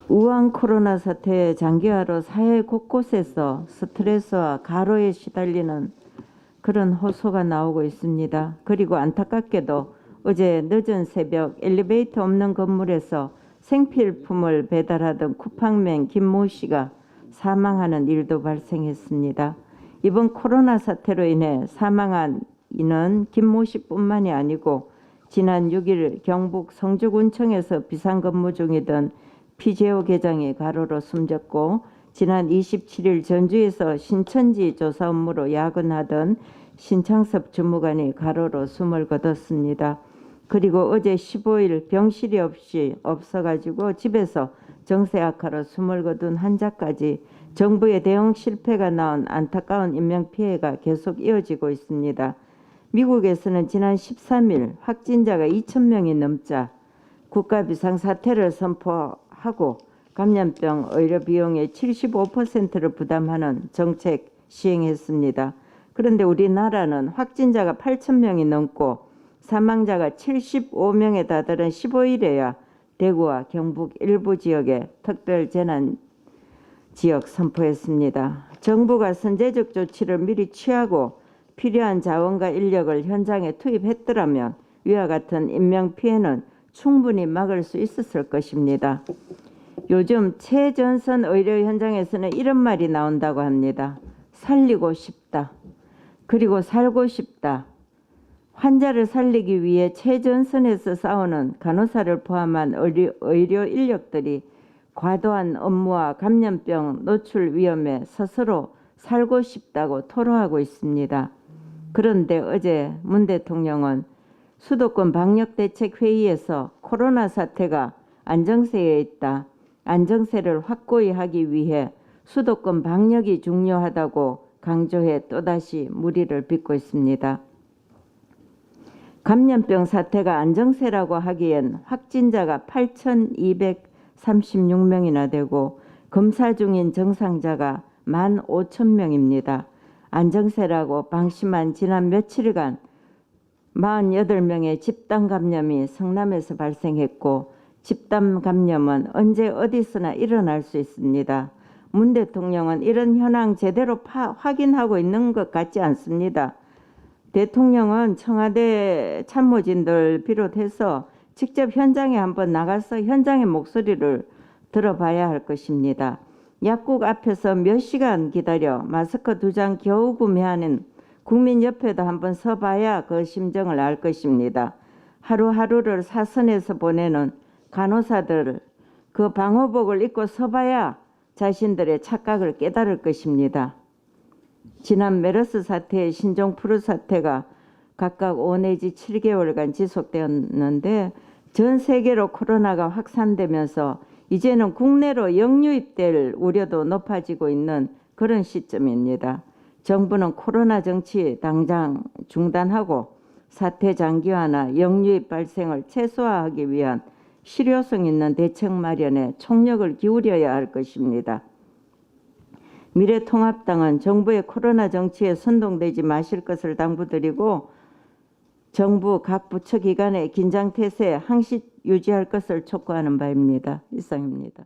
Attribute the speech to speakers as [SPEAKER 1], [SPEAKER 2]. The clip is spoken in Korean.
[SPEAKER 1] 우한 코로나 사태 장기화로 사회 곳곳에서 스트레스와 가로에 시달리는 그런 호소가 나오고 있습니다. 그리고 안타깝게도 어제 늦은 새벽 엘리베이터 없는 건물에서 생필품을 배달하던 쿠팡맨 김모 씨가 사망하는 일도 발생했습니다. 이번 코로나 사태로 인해 사망한 이는 김모 씨뿐만이 아니고 지난 6일 경북 성주군청에서 비상근무 중이던 피제오 계장이 가로로 숨졌고, 지난 27일 전주에서 신천지 조사 업무로 야근하던 신창섭 주무관이 가로로 숨을 거뒀습니다. 그리고 어제 15일 병실이 없어가지고 집에서 정세 악화로 숨을 거둔 환자까지 정부의 대응 실패가 낳은 안타까운 인명피해가 계속 이어지고 있습니다. 미국에서는 지난 13일 확진자가 2,000명이 넘자 국가 비상사태를 선포하고 감염병 의료 비용의 75%를 부담하는 정책 시행했습니다. 그런데 우리나라는 확진자가 8,000명이 넘고 사망자가 75명에 다다른 15일에야 대구와 경북 일부 지역에 특별 재난 지역 선포했습니다. 정부가 선제적 조치를 미리 취하고 필요한 자원과 인력을 현장에 투입했더라면 위와 같은 인명피해는 충분히 막을 수 있었을 것입니다. 요즘 최전선 의료 현장에서는 이런 말이 나온다고 합니다. 살리고 싶다. 그리고 살고 싶다. 환자를 살리기 위해 최전선에서 싸우는 간호사를 포함한 의료 인력들이 과도한 업무와 감염병 노출 위험에 스스로 살고 싶다고 토로하고 있습니다. 그런데 어제 문 대통령은 수도권 방역대책회의에서 코로나 사태가 안정세에 있다. 안정세를 확고히 하기 위해 수도권 방역이 중요하다고 강조해 또다시 물의를 빚고 있습니다. 감염병 사태가 안정세라고 하기엔 확진자가 8,236명이나 되고 검사 중인 정상자가 15,000명입니다. 안정세라고 방심한 지난 며칠간 48명의 집단 감염이 성남에서 발생했고, 집단 감염은 언제 어디서나 일어날 수 있습니다. 문 대통령은 이런 현황 제대로 확인하고 있는 것 같지 않습니다. 대통령은 청와대 참모진들 비롯해서 직접 현장에 한번 나가서 현장의 목소리를 들어봐야 할 것입니다. 약국 앞에서 몇 시간 기다려 마스크 2장 겨우 구매하는 국민 옆에도 한번 서봐야 그 심정을 알 것입니다. 하루하루를 사선에서 보내는 간호사들, 그 방호복을 입고 서봐야 자신들의 착각을 깨달을 것입니다. 지난 메르스 사태, 신종플루 사태가 각각 5 내지 7개월간 지속되었는데 전 세계로 코로나가 확산되면서 이제는 국내로 역유입될 우려도 높아지고 있는 그런 시점입니다. 정부는 코로나 정치 당장 중단하고 사태 장기화나 역유입 발생을 최소화하기 위한 실효성 있는 대책 마련에 총력을 기울여야 할 것입니다. 미래통합당은 정부의 코로나 정치에 선동되지 마실 것을 당부드리고 정부 각 부처 기관의 긴장태세 항시 유지할 것을 촉구하는 바입니다. 이상입니다.